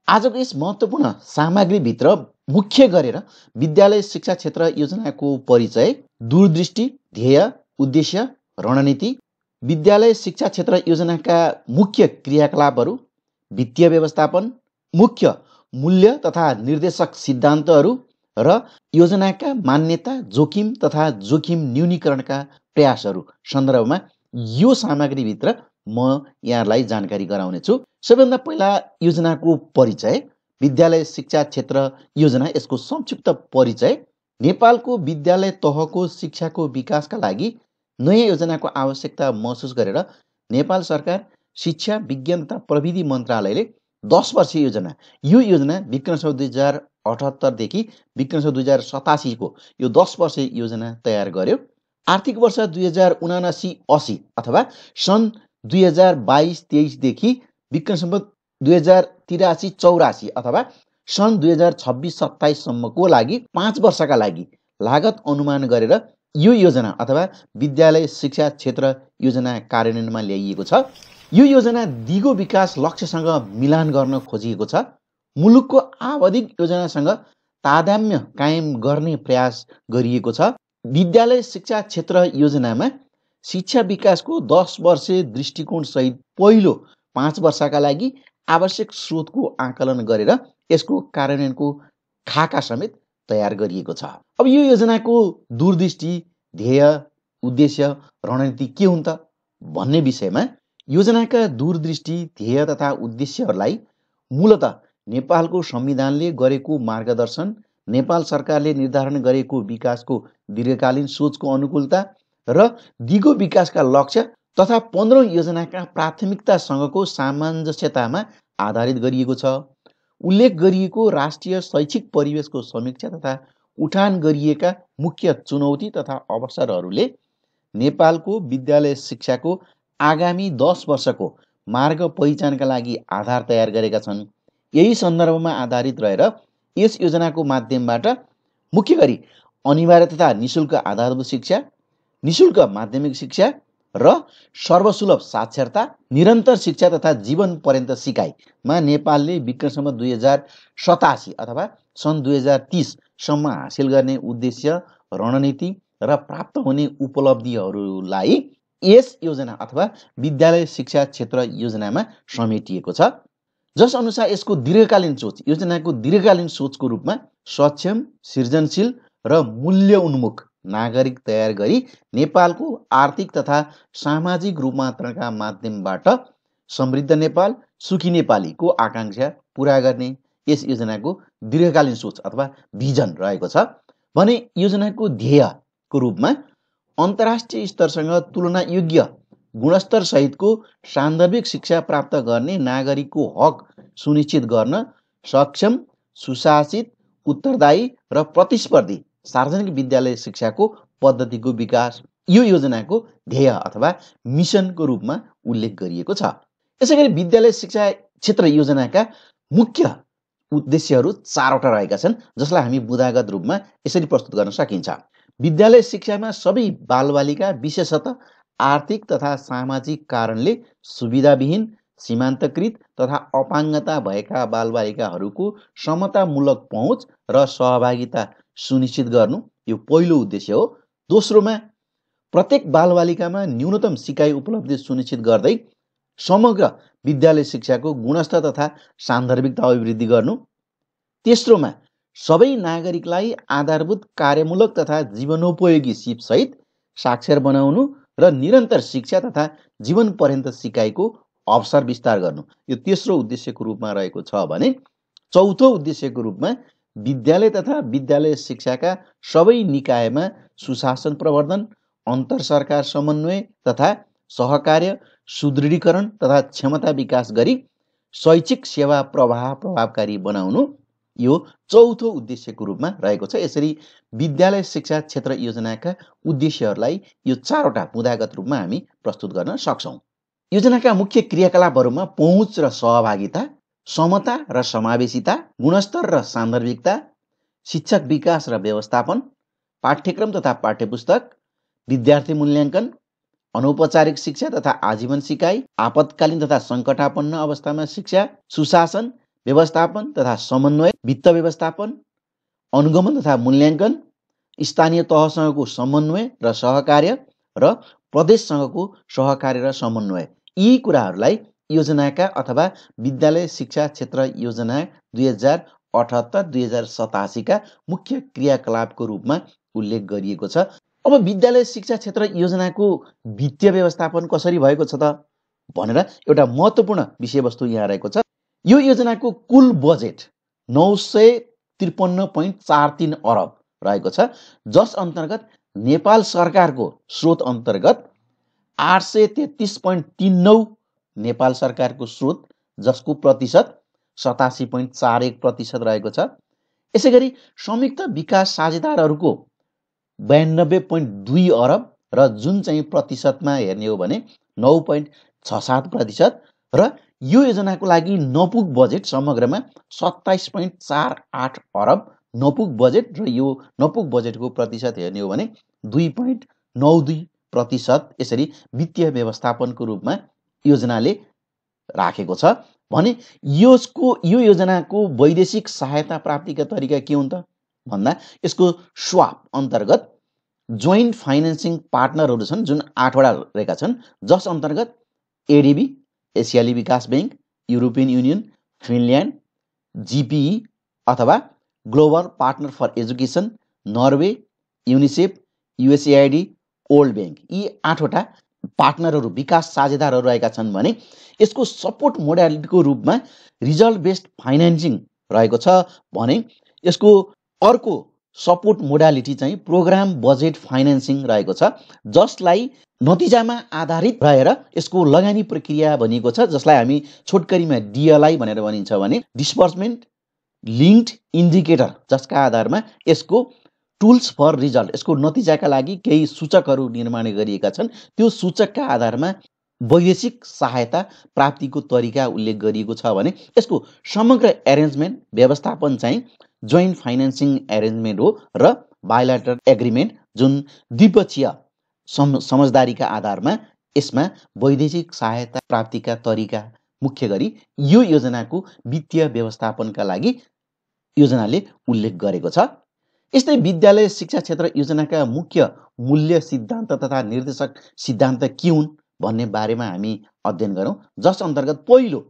आजको यस महत्त्वपूर्ण सामग्रीभित्र मुख्य गरेर विद्यालय शिक्षा क्षेत्र योजनाको परिचय, दूरदृष्टि, ध्येय, उद्देश्य, रणनीति, विद्यालय शिक्षा क्षेत्र योजनाका मुख्य क्रियाकलापहरू, वित्तीय व्यवस्थापन, मुख्य मूल्य तथा निर्देशक सिद्धान्तहरू र योजनाका मान्यता, जोखिम तथा जोखिम न्यूनीकरणका प्रयासहरू सन्दर्भमा यो सामग्रीभित्र म यहाँलाई जानकारी गराउनेछु। सबैभन्दा पहिला योजनाको परिचय, विद्यालय शिक्षा क्षेत्र योजना, यसको संक्षिप्त परिचय। नेपालको विद्यालय तहको शिक्षाको विकासका लागि नयाँ योजनाको आवश्यकता महसुस गरेर नेपाल सरकार शिक्षा, विज्ञान तथा प्रविधि मन्त्रालयले 10 वर्षीय योजना, यो योजना विक्रम 2078 देखि विक्रम 2087 को यो 10 वर्षीय योजना तयार गर्यो। आर्थिक वर्ष 2079-80 अथवा सन् 2022-23 देखि विक्रम 2083-84 अथवा सन् 2026-27 सम्मको लागि 5 वर्षका लागि लागत अनुमान गरेर यो योजना अथवा विद्यालय शिक्षा क्षेत्र योजना कार्यान्वयनमा ल्याइएको छ। यो योजना दिगो विकास लक्ष्यसँग मिलान गर्न खोजिएको छ। मुलुकको आवधिक योजनासँग तादात्म्य कायम गर्ने प्रयास गरिएको छ। विद्यालय शिक्षा क्षेत्र योजनामा शिक्षा विकासको 10 वर्षे दृष्टिकोणसहित पहिलो 5 वर्षका लागि आवश्यक स्रोतको आकलन गरेर यसको कार्यान्वयनको खाका समेत तयार गरिएको छ। अब यो योजनाको दूरदृष्टि, ध्येय, उद्देश्य, रणनीति के हुन् त भन्ने विषयमा योजनाका दूरदृष्टि, ध्येय तथा उद्देश्यहरूलाई मूलतः नेपालको संविधानले गरेको मार्गदर्शन, नेपाल सरकारले निर्धारण गरेको विकासको दीर्घकालीन सोचको अनुकूलता र दिगो विकासका लक्ष्य तथा 15 योजनाका प्राथमिकतासँगको सामञ्जस्यतामा आधारित गरिएको छ। उल्लेख गरिएको राष्ट्रिय शैक्षिक परिवेशको समीक्षा तथा उठान गरिएका मुख्य चुनौती तथा अवसरहरूले नेपालको विद्यालय शिक्षाको आगामी 10 वर्षको मार्ग पहिचानका लागि आधार तयार गरेका छन्। यही सन्दर्भमा आधारित रहेर यस योजनाको माध्यमबाट मुख्य गरी अनिवार्य तथा निशुल्क आधारभूत शिक्षा, निशुल्क माध्यमिक शिक्षा र सर्वसुलभ साक्षरता, निरन्तर शिक्षा तथा जीवन पर्यन्त सिकाइमा नेपालले विक्रम 2087 अथवा सन् 2030 सम्म हासिल गर्ने उद्देश्य, रणनीति र प्राप्त हुने उपलब्धिहरूलाई यस योजना अथवा विद्यालय शिक्षा क्षेत्र योजनामा समेटिएको छ। जस अनुसार यसको दीर्घकालीन सोच, योजनाको दीर्घकालीन सोचको रूपमा सक्षम, सृजनशील र मूल्य उन्मुख नागरिक तयार गरी नेपालको आर्थिक तथा सामाजिक रूपान्तरणका माध्यमबाट समृद्ध नेपाल, सुखी नेपालीको आकांक्षा पूरा गर्ने यस योजनाको दीर्घकालीन सोच अथवा भिजन रहेको छ भने योजनाको ध्येयको रूपमा अन्तर्राष्ट्रिय स्तरसँग तुलना योग्य गुणस्तर सहितको सान्दर्भिक शिक्षा प्राप्त गर्ने नागरिकको हक सुनिश्चित गर्न सक्षम, सुशासित, उत्तरदायी र प्रतिस्पर्धी सार्वजनिक विद्यालय शिक्षाको पद्धतिको विकास यो योजनाको ध्येय अथवा मिसनको रूपमा उल्लेख गरिएको छ। यसैगरी विद्यालय शिक्षा क्षेत्र योजनाका मुख्य उद्देश्यहरू 4वटा रहेका छन्, जसलाई हामी बुदागत रूपमा यसरी प्रस्तुत गर्न सकिन्छ। विद्यालय शिक्षामा सबै बालबालिका विशेषतः आर्थिक तथा सामाजिक कारणले सुविधाविहीन, सीमान्तकृत तथा अपाङ्गता भएका बालबालिकाहरूको समतामूलक पहुँच र सहभागिता सुनिश्चित गर्नु यो पहिलो उद्देश्य हो। दोस्रोमा प्रत्येक बालबालिकामा न्यूनतम सिकाइ उपलब्धि सुनिश्चित गर्दै समग्र विद्यालय शिक्षाको गुणस्तर तथा सान्दर्भिकता अभिवृद्धि गर्नु। तेस्रोमा सबै नागरिकलाई आधारभूत कार्यमूलक तथा जीवनोपयोगी सिपसहित साक्षर बनाउनु र निरन्तर शिक्षा तथा जीवन पर्यन्त सिकाइको अवसर विस्तार गर्नु यो तेस्रो उद्देश्यको रूपमा रहेको छ भने चौथो उद्देश्यको रूपमा विद्यालय तथा विद्यालय शिक्षाका सबै निकायमा सुशासन प्रवर्धन, अन्तर सरकार समन्वय तथा सहकार्य, सुदृढीकरण तथा क्षमता विकास गरी शैक्षिक सेवा प्रवाह प्रभावकारी बनाउनु यो चौथो उद्देश्यको रूपमा रहेको छ। यसरी विद्यालय शिक्षा क्षेत्र योजनाका उद्देश्यहरूलाई यो 4वटा बुदागत रूपमा हामी प्रस्तुत गर्न सक्छौँ। योजनाका मुख्य क्रियाकलापहरूमा पहुँच र सहभागिता, समता र समावेशिता, गुणस्तर र सान्दर्भिकता, शिक्षक विकास र व्यवस्थापन, पाठ्यक्रम तथा पाठ्यपुस्तक, विद्यार्थी मूल्याङ्कन, अनौपचारिक शिक्षा तथा आजीवन सिकाइ, आपतकालीन तथा सङ्कटापन्न अवस्थामा शिक्षा, सुशासन, व्यवस्थापन तथा समन्वय, वित्त व्यवस्थापन, अनुगमन तथा मूल्याङ्कन, स्थानीय तहसँगको समन्वय र सहकार्य र प्रदेशसँगको सहकार्य र समन्वय, यी कुराहरूलाई योजनाका अथवा विद्यालय शिक्षा क्षेत्र योजना 2078-2087 का मुख्य क्रियाकलापको रूपमा उल्लेख गरिएको छ। अब विद्यालय शिक्षा क्षेत्र योजनाको वित्तीय व्यवस्थापन कसरी भएको छ त भनेर एउटा महत्त्वपूर्ण विषयवस्तु यहाँ रहेको छ। यो योजनाको कुल बजेट 953.43 अरब रहेको छ, जस अन्तर्गत नेपाल सरकारको स्रोत अन्तर्गत 833.39 नेपाल सरकारको स्रोत, जसको प्रतिशत 87.41% रहेको छ। यसैगरी संयुक्त विकास साझेदारहरूको 92.2 अरब र जुन चाहिँ प्रतिशतमा हेर्ने हो भने 9.67% र यो योजनाको लागि नपुग बजेट समग्रमा 27.48 अरब नपुग बजेट र यो नपुग बजेटको प्रतिशत हेर्ने हो भने 2.92%। यसरी वित्तीय व्यवस्थापनको रूपमा योजनाले राखेको छ भने यो योजनाको वैदेशिक सहायता प्राप्तिका तरिका के हुन् त भन्दा यसको स्वाप अन्तर्गत जोइन्ट फाइनेन्सिङ पार्टनरहरू छन्, जुन 8वटा रहेका छन्, जस अन्तर्गत एडिबी, एसियाली विकास bank, European Union, Finland, GPE अथवा Global Partner for Education, Norway, UNICEF, USAID, World Bank, यी 8वटा पार्टनरहरू विकास साझेदारहरू रहेका छन् भने यसको सपोर्ट मोडालिटीको रूपमा रिजल्ट बेस्ड फाइनेन्सिङ रहेको छ भने यसको अर्को सपोर्ट मोडालिटी चाहिँ प्रोग्राम बजेट फाइनेन्सिङ रहेको छ, जसलाई नतिजामा आधारित रहेर यसको लगानी प्रक्रिया भनिएको छ, जसलाई हामी छोटकरीमा डिएलआई भनेर भनिन्छ भने डिस्बर्समेन्ट लिङ्क्ड इन्डिकेटर, जसका आधारमा यसको टुल्स फर रिजल्ट, यसको नतिजाका लागि केही सूचकहरू निर्माण गरिएका छन्। त्यो सूचकका आधारमा वैदेशिक सहायता प्राप्तिको तरिका उल्लेख गरिएको छ भने यसको समग्र एरेन्जमेन्ट व्यवस्थापन चाहिँ जोइन्ट फाइनेन्सिङ एरेन्जमेन्ट हो र बायलाटरल एग्रिमेन्ट, जुन द्विपक्षीय समझदारीका आधारमा यसमा वैदेशिक सहायता प्राप्तिका तरिका मुख्य गरी यो योजनाको वित्तीय व्यवस्थापनका लागि योजनाले उल्लेख गरेको छ। यस्तै विद्यालय शिक्षा क्षेत्र योजनाका मुख्य मूल्य सिद्धान्त तथा निर्देशक सिद्धान्त के हुन् भन्ने बारेमा हामी अध्ययन गरौँ, जस अन्तर्गत पहिलो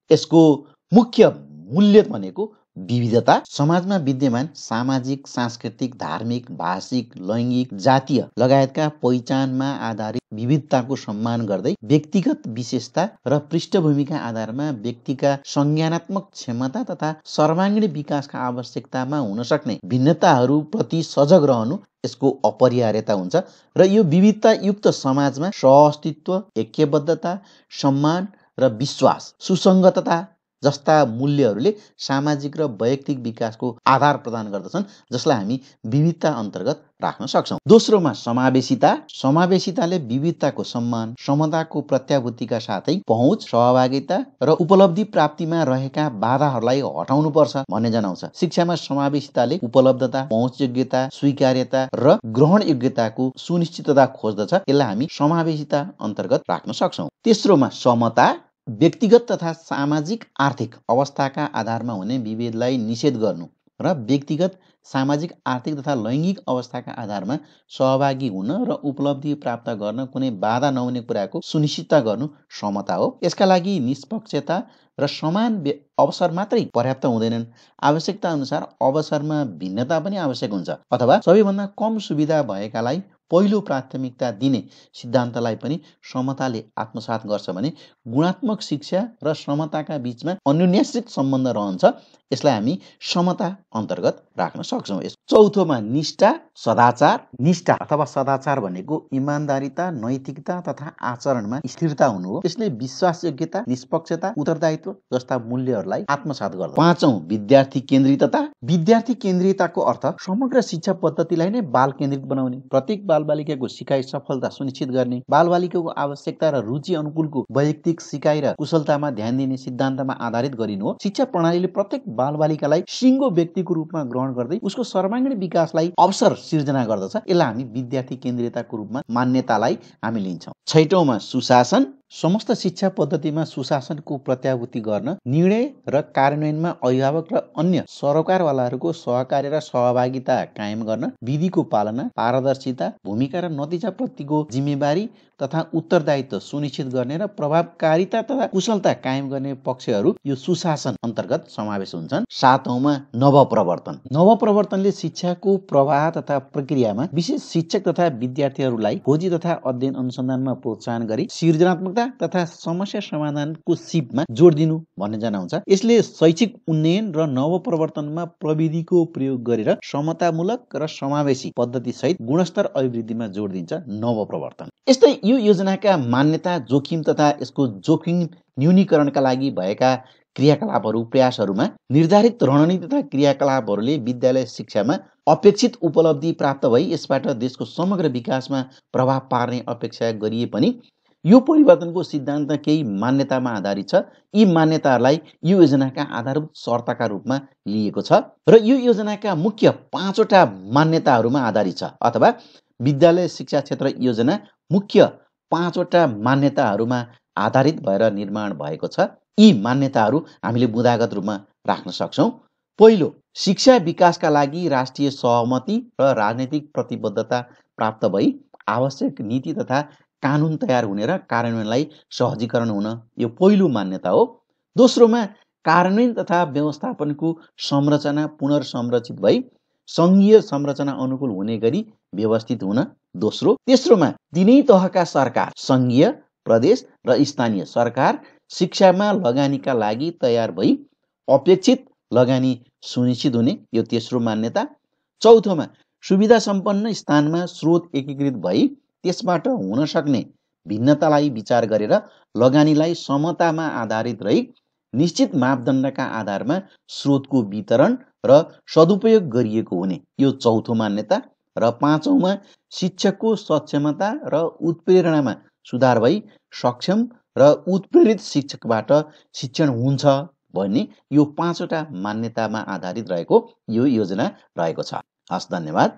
यसको मुख्य मूल्य भनेको विविधता, समाजमा विद्यमान सामाजिक, सांस्कृतिक, धार्मिक, भाषिक, लैङ्गिक, जातीय लगायतका पहिचानमा आधारित विविधताको सम्मान गर्दै व्यक्तिगत विशेषता र पृष्ठभूमिका आधारमा व्यक्तिका संज्ञानात्मक क्षमता तथा सर्वाङ्गीण विकासका आवश्यकतामा हुन सक्ने भिन्नताहरू प्रति सजग रहनु यसको अपरिहार्यता हुन्छ र यो विविधता युक्त समाजमा सहअस्तित्व, ऐक्यबद्धता, सम्मान र विश्वास, सुसङ्गतता जस्ता मूल्यहरूले सामाजिक र वैयक्तिक विकासको आधार प्रदान गर्दछन्, जसलाई हामी विविधता अन्तर्गत राख्न सक्छौँ। दोस्रोमा समावेशिता, समावेशिताले विविधताको सम्मान, समताको प्रत्याभूतिका साथै पहुँच, सहभागिता र उपलब्धि प्राप्तिमा रहेका बाधाहरूलाई हटाउनुपर्छ भन्ने जनाउँछ। शिक्षामा समावेशिताले उपलब्धता, पहुँचयोग्यता, स्वीकार्यता र ग्रहण योग्यताको सुनिश्चितता खोज्दछ। यसलाई हामी समावेशिता अन्तर्गत राख्न सक्छौँ। तेस्रोमा समता, व्यक्तिगत तथा सामाजिक आर्थिक अवस्थाका आधारमा हुने विभेदलाई निषेध गर्नु र व्यक्तिगत सामाजिक आर्थिक तथा लैङ्गिक अवस्थाका आधारमा सहभागी हुन र उपलब्धि प्राप्त गर्न कुनै बाधा नहुने कुराको सुनिश्चितता गर्नु समता हो। यसका लागि निष्पक्षता र समान अवसर मात्रै पर्याप्त हुँदैनन्, आवश्यकता अनुसार अवसरमा भिन्नता पनि आवश्यक हुन्छ अथवा सबैभन्दा कम सुविधा भएकालाई पहिलो प्राथमिकता दिने सिद्धान्तलाई पनि समताले आत्मसात गर्छ भने गुणात्मक शिक्षा र समताका बीचमा अन्योन्याश्रित सम्बन्ध रहन्छ। यसलाई हामी समता अन्तर्गत राख्न सक्छौँ। चौथोमा निष्ठा, सदाचार। निष्ठा अथवा सदाचार भनेको इमान्दारिता, नैतिकता तथा आचरणमा स्थिरता हुनु हो। यसले विश्वासयोग्यता, निष्पक्षता, उत्तरदायित्व जस्ता मूल्यहरूलाई आत्मसात गर्छ। पाँचौं विद्यार्थी केन्द्रितता। विद्यार्थी केन्द्रितताको अर्थ समग्र शिक्षा पद्धतिलाई नै बाल केन्द्रित बनाउने, प्रत्येक बालबालिकाको सिकाइ सफलता सुनिश्चित गर्ने, बालबालिकाको आवश्यकता र रुचि अनुकूलको वैयक्तिक सिकाइ र कुशलतामा ध्यान दिने सिद्धान्तमा आधारित गरिनु हो। शिक्षा प्रणालीले प्रत्येक बालबालिकालाई सिङ्गो व्यक्तिको रूपमा ग्रहण गर्दै उसको सर्वाङ्गीण विकासलाई अवसर सिर्जना गर्दछ। यसलाई हामी विद्यार्थी केन्द्रितताको रूपमा मान्यतालाई हामी लिन्छौँ। छैटौंमा सुशासन। समस्त शिक्षा पद्धतिमा सुशासनको प्रत्याभूति गर्न निर्णय र कार्यान्वयनमा अभिभावक र अन्य सरोकारवालाहरूको सहकार्य र सहभागिता कायम गर्न, विधिको पालना, पारदर्शिता, भूमिका र नतिजाप्रतिको जिम्मेवारी तथा उत्तरदायित्व सुनिश्चित गर्ने र प्रभावकारिता तथा कुशलता कायम गर्ने पक्षहरू यो सुशासन अन्तर्गत समावेश हुन्छन्। 7औंमा नवप्रवर्तन। नवप्रवर्तनले शिक्षाको प्रवाह तथा प्रक्रियामा विशेष शिक्षक तथा विद्यार्थीहरूलाई खोजी तथा अध्ययन अनुसन्धानमा प्रोत्साहन गरी सृजनात्मकता तथा समस्या समाधानको सिपमा जोड दिनु भन्ने जनाउँछ। यसले शैक्षिक उन्नयन र नवप्रवर्तनमा प्रविधिको प्रयोग गरेर समतामूलक र समावेशी पद्धति सहित गुणस्तर अभिवृद्धिमा जोड दिन्छ नवप्रवर्तन। यस्तै यो योजनाका मान्यता, जोखिम तथा यसको जोखिम न्यूनीकरणका लागि भएका क्रियाकलापहरू, प्रयासहरूमा निर्धारित रणनीति तथा क्रियाकलापहरूले विद्यालय शिक्षामा अपेक्षित उपलब्धि प्राप्त भई यसबाट देशको समग्र विकासमा प्रभाव पार्ने अपेक्षा गरिए पनि यो परिवर्तनको सिद्धान्त केही मान्यतामा आधारित छ। यी मान्यताहरूलाई यो योजनाका आधारभूत शर्तका रूपमा लिएको छ र यो योजनाका मुख्य 5वटा मान्यताहरूमा आधारित छ, अथवा विद्यालय शिक्षा क्षेत्र योजना मुख्य 5वटा मान्यताहरूमा आधारित भएर निर्माण भएको छ। यी मान्यताहरू हामीले बुँदागत रूपमा राख्न सक्छौँ। पहिलो, शिक्षा विकासका लागि राष्ट्रिय सहमति र राजनैतिक प्रतिबद्धता प्राप्त भई आवश्यक नीति तथा कानुन तयार हुने र कार्यान्वयनलाई सहजीकरण हुन यो पहिलो मान्यता हो। दोस्रोमा, कार्यान्वयन तथा व्यवस्थापनको संरचना पुनर्संरचित भई सङ्घीय संरचना अनुकूल हुने गरी व्यवस्थित हुन दोस्रो। तेस्रोमा, तीनै तहका सरकार, सङ्घीय, प्रदेश र स्थानीय सरकार शिक्षामा लगानीका लागि तयार भई अपेक्षित लगानी सुनिश्चित हुने, यो तेस्रो मान्यता। चौथोमा, सुविधा सम्पन्न स्थानमा स्रोत एकीकृत भई त्यसबाट हुन सक्ने भिन्नतालाई विचार गरेर लगानीलाई समतामा आधारित रही निश्चित मापदण्डका आधारमा स्रोतको वितरण र सदुपयोग गरिएको हुने, यो चौथो मान्यता। र पाँचौँमा, शिक्षकको सक्षमता र उत्प्रेरणामा सुधार भई सक्षम र उत्प्रेरित शिक्षकबाट शिक्षण हुन्छ भन्ने यो 5वटा मान्यतामा आधारित रहेको यो योजना रहेको छ। हस्, धन्यवाद।